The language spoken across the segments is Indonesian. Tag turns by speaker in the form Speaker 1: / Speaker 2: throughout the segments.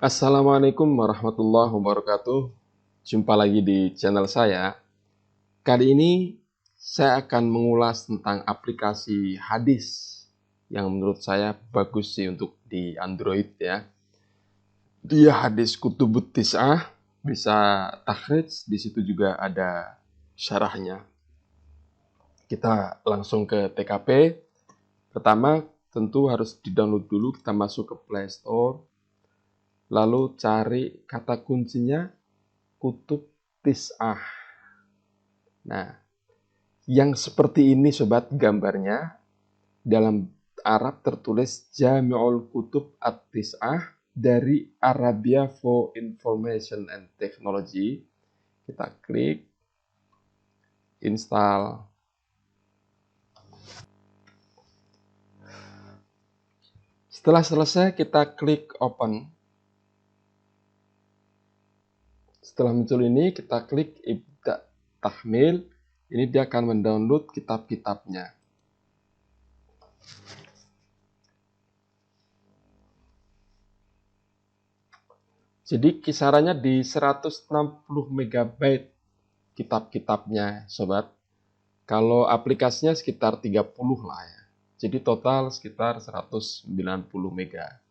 Speaker 1: Assalamualaikum warahmatullahi wabarakatuh. Jumpa lagi di channel saya. Kali ini saya akan mengulas tentang aplikasi hadis yang menurut saya bagus sih untuk di Android ya. Dia hadis Kutubut Tis'ah, bisa takhrij, di situ juga ada syarahnya. Kita langsung ke TKP. Pertama, tentu harus di-download dulu, kita masuk ke Play Store. Lalu cari kata kuncinya Kutub Tis'ah. Nah, yang seperti ini sobat gambarnya dalam Arab tertulis Jami'ul Kutub At-Tis'ah dari Arabia for Information and Technology. Kita klik install. Setelah selesai kita klik open. Setelah muncul ini kita klik Ibda Tahmil. Ini dia akan mendownload kitab-kitabnya. Jadi kisarannya di 160 MB kitab-kitabnya, sobat. Kalau aplikasinya sekitar 30 lah ya. Jadi total sekitar 190 MB.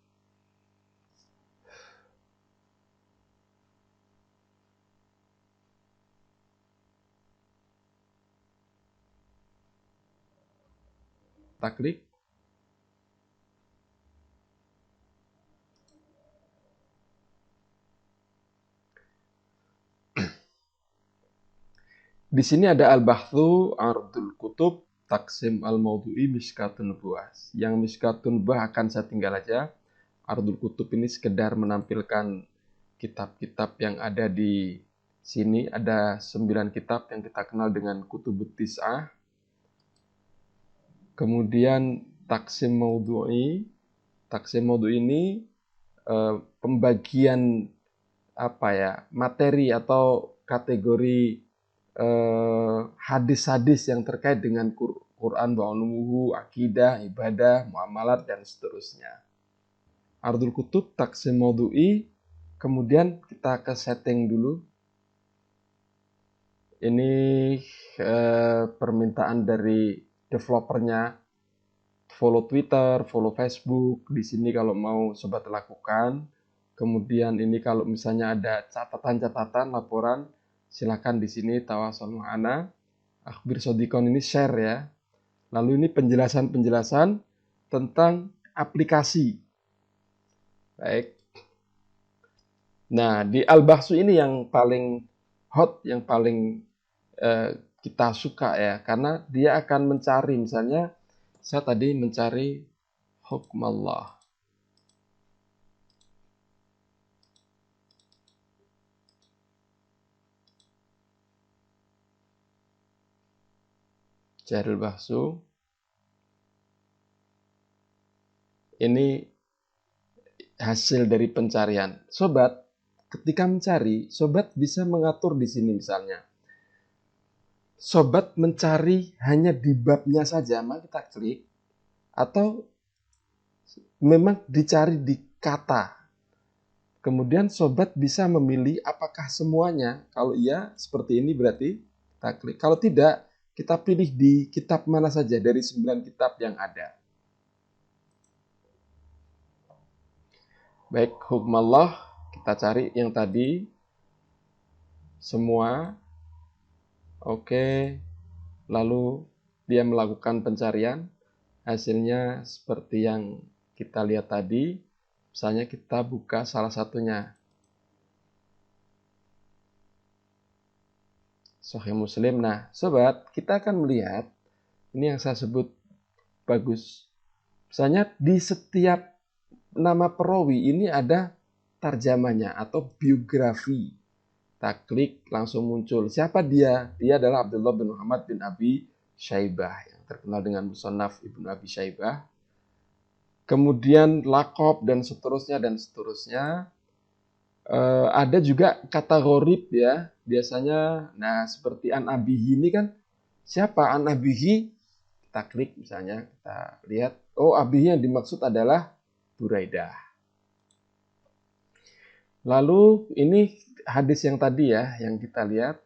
Speaker 1: Kita klik. Di sini ada Al-Bahthu Ardul Kutub Taksim Al-Maudu'i Mishkatun Nubuwah. Yang Mishkatun Nubuwah akan saya tinggal aja. Ardul Kutub ini sekedar menampilkan kitab-kitab yang ada di sini. Ada 9 kitab yang kita kenal dengan Kutubut Tis'ah. Kemudian Taksim Maudu'i. Taksim Maudu'i ini pembagian materi atau kategori hadis-hadis yang terkait dengan Quran, ulumuhu, akidah, ibadah, muamalat, dan seterusnya. Ardul Kutub, Taksim Maudu'i, kemudian kita ke setting dulu. Ini permintaan dari developernya, follow Twitter, follow Facebook. Di sini kalau mau sobat lakukan. Kemudian ini kalau misalnya ada catatan-catatan, laporan, silakan di sini tawasul ma'ana. Akhbir Sodikon ini share ya. Lalu ini penjelasan-penjelasan tentang aplikasi. Baik. Nah, di Al-Bahsu ini yang paling hot, yang paling kita suka ya. Karena dia akan mencari, misalnya saya tadi mencari hukum Allah. Cari Bahsu. Ini hasil dari pencarian. Sobat, ketika mencari, sobat bisa mengatur di sini misalnya. Sobat mencari hanya di babnya saja, maka kita klik. Atau memang dicari di kata. Kemudian sobat bisa memilih apakah semuanya. Kalau iya, seperti ini berarti kita klik. Kalau tidak, kita pilih di kitab mana saja dari 9 kitab yang ada. Baik, hukum Allah, kita cari yang tadi. Semua. Oke. Lalu dia melakukan pencarian. Hasilnya seperti yang kita lihat tadi. Misalnya kita buka salah satunya. Sahih Muslim. Nah, sobat, kita akan melihat. Ini yang saya sebut bagus. Misalnya di setiap nama perawi ini ada tarjamanya atau biografi. Kita klik langsung muncul. Siapa dia? Dia adalah Abdullah bin Muhammad bin Abi Syaibah yang terkenal dengan Musannaf Ibnu Abi Syaibah. Kemudian lakob dan seterusnya dan seterusnya. Ada juga kata gharib ya. Biasanya, nah seperti an abihi ini kan siapa an abihi? Kita klik misalnya, kita lihat. Oh, abihi yang dimaksud adalah Buraidah. Lalu ini hadis yang tadi ya, yang kita lihat.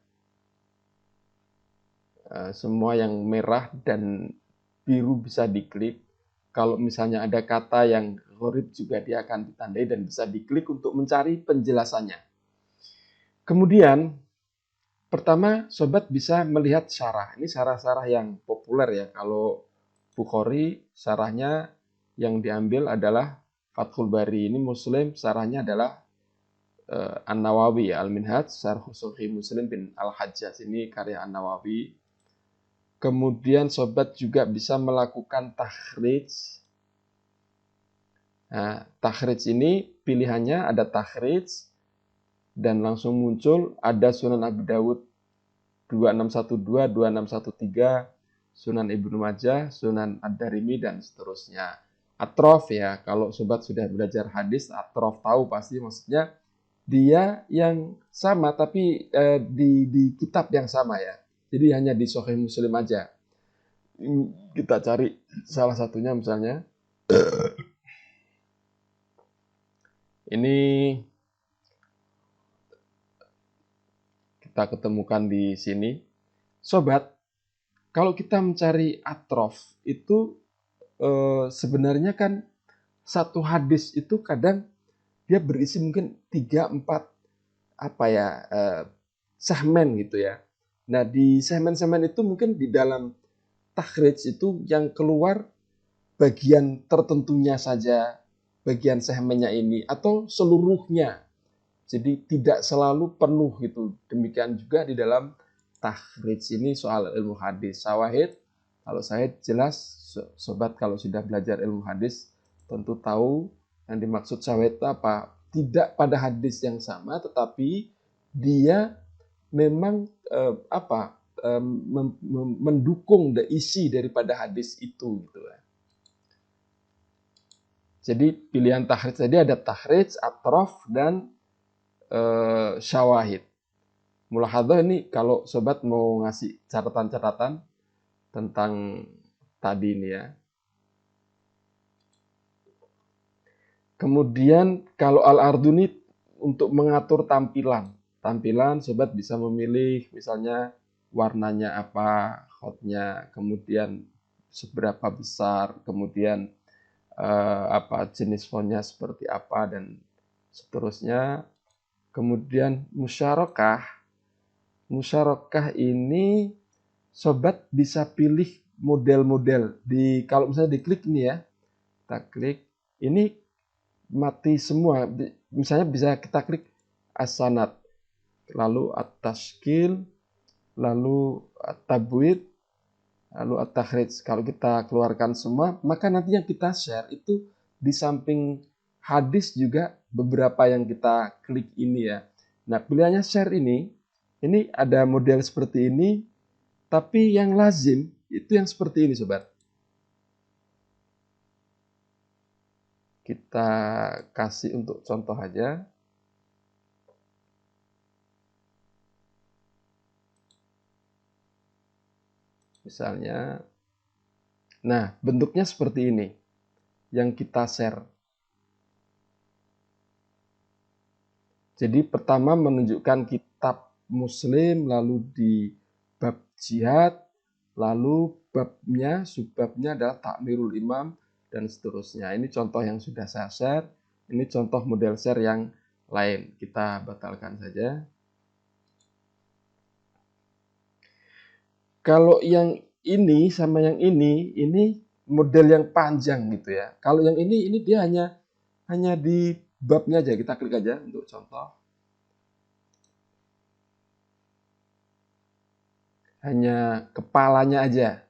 Speaker 1: Semua yang merah dan biru bisa diklik. Kalau misalnya ada kata yang gharib juga dia akan ditandai dan bisa diklik untuk mencari penjelasannya. Kemudian, pertama sobat bisa melihat syarah. Ini syarah-syarah yang populer ya. Kalau Bukhari, syarahnya yang diambil adalah Fathul Bari. Ini Muslim, syarahnya adalah An-Nawawi ya, Al-Minhaj, Syarh Sahih Muslim bin Al-Hajjaj. Ini karya An-Nawawi. Kemudian sobat juga bisa melakukan takhrij. Nah, takhrij ini pilihannya ada takhrij dan langsung muncul ada Sunan Abi Dawud 2612, 2613, Sunan Ibnu Majah, Sunan Ad-Darimi dan seterusnya. Atrof ya, kalau sobat sudah belajar hadis, atrof tahu pasti maksudnya dia yang sama tapi di kitab yang sama ya. Jadi hanya di Sahih Muslim aja. Kita cari salah satunya misalnya. Ini kita ketemukan di sini. Sobat, kalau kita mencari atrof itu sebenarnya kan satu hadis itu kadang dia berisi mungkin 3-4 apa ya segmen gitu ya. Nah, di segmen-segmen itu mungkin di dalam takhrij itu yang keluar bagian tertentunya saja, bagian segmennya ini atau seluruhnya. Jadi tidak selalu penuh gitu. Demikian juga di dalam takhrij ini soal ilmu hadis. Syawahid, kalau saya jelas sobat kalau sudah belajar ilmu hadis tentu tahu yang dimaksud syawahid itu apa. Tidak pada hadis yang sama tetapi dia memang mendukung isi daripada hadis itu gitu. Jadi pilihan takhrij tadi ada takhrij, atrof dan syawahid. Mulahadzah ini kalau sobat mau ngasih catatan-catatan tentang tadi ini ya. Kemudian kalau Al-Arduni untuk mengatur tampilan. Tampilan sobat bisa memilih misalnya warnanya apa, hotnya, kemudian seberapa besar, kemudian jenis fontnya seperti apa dan seterusnya. Kemudian musyarakah ini sobat bisa pilih model-model di kalau misalnya diklik nih ya, kita klik ini mati semua. Misalnya bisa kita klik as-sanad, lalu at-tashkil, lalu at-tabwid, lalu at-takhrij. Kalau kita keluarkan semua, maka nanti yang kita share itu di samping hadis juga beberapa yang kita klik ini ya. Nah, pilihannya share ini ada model seperti ini, tapi yang lazim itu yang seperti ini, sobat. Kita kasih untuk contoh aja. Misalnya, nah bentuknya seperti ini yang kita share. Jadi pertama menunjukkan kitab Muslim, lalu di bab jihad, lalu babnya, subbabnya adalah takmirul imam, dan seterusnya. Ini contoh yang sudah saya share. Ini contoh model share yang lain. Kita batalkan saja. Kalau yang ini sama yang ini model yang panjang gitu ya. Kalau yang ini dia hanya di babnya aja. Kita klik aja untuk contoh. Hanya kepalanya aja.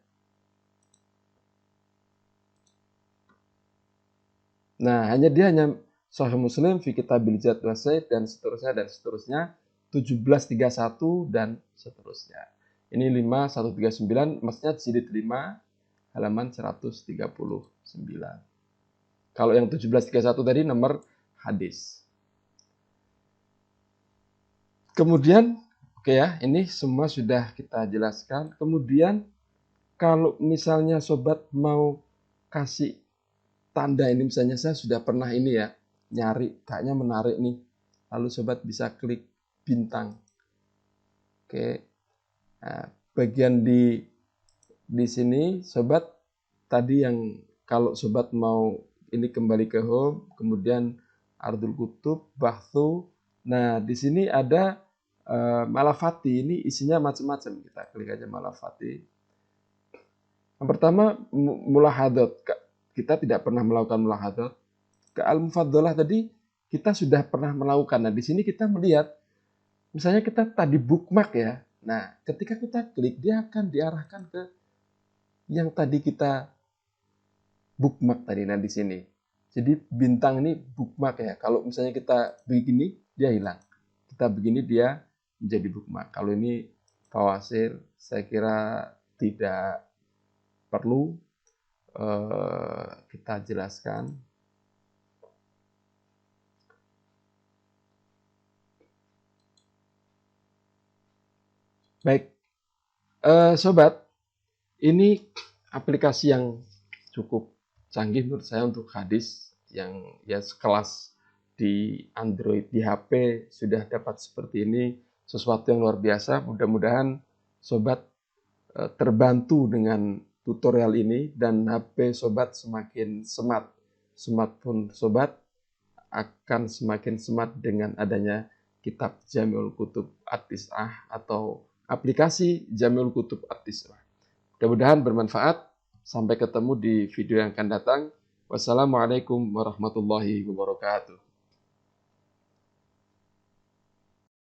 Speaker 1: Nah, dia hanya Sahih Muslim, fi Kitabil Jihad wa Sayd dan seterusnya 1731 dan seterusnya. Ini 5139, maksudnya jilid 5 halaman 139. Kalau yang 1731 tadi nomor hadis. Kemudian, oke ya, ini semua sudah kita jelaskan. Kemudian kalau misalnya sobat mau kasih tanda ini, misalnya saya sudah pernah ini ya, nyari kayaknya menarik nih. lalu sobat bisa klik bintang. Oke, nah, bagian di sini sobat tadi yang kalau sobat mau ini kembali ke home, kemudian Ardul Kutub, Bahthu. Nah, di sini ada Malafati, ini isinya macam-macam. Kita klik aja Malafati. Yang pertama mulahadot. Kita tidak pernah melakukan mulahadot. Ke Al-Mufaddalah tadi kita sudah pernah melakukan. Nah, di sini kita melihat misalnya kita tadi bookmark ya. Nah, ketika kita klik dia akan diarahkan ke yang tadi kita bookmark tadi. Nah, di sini. Jadi bintang ini bookmark ya. Kalau misalnya kita begini dia hilang. Kita begini dia menjadi bookmark. Kalau ini fawasir saya kira tidak perlu kita jelaskan. Baik, sobat, ini aplikasi yang cukup canggih menurut saya untuk hadis yang ya sekelas di Android, di HP sudah dapat seperti ini, sesuatu yang luar biasa. Mudah-mudahan sobat terbantu dengan tutorial ini dan HP sobat semakin smart. Smartphone sobat akan semakin smart dengan adanya kitab Jami'ul Kutub At-Tis'ah atau aplikasi Jami'ul Kutub At-Tis'ah. Mudah-mudahan bermanfaat. Sampai ketemu di video yang akan datang. Wassalamualaikum warahmatullahi wabarakatuh.